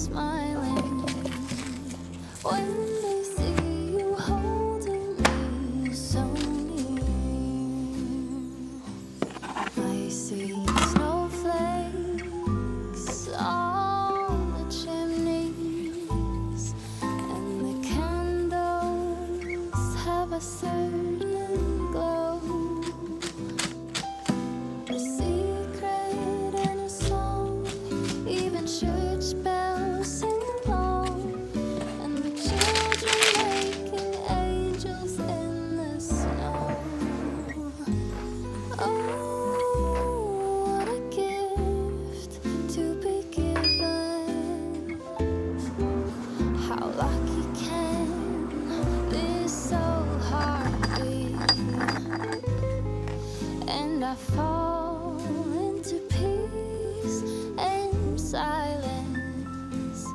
smiling when they see you holding me so near. I see snowflakes on the chimneys, and the candles have a certain glow. A secret in a song, even church bells sing along, and the children making angels in the snow. Oh, what a gift to be given. How lucky can this soul heart be? And I fall into peace and silence.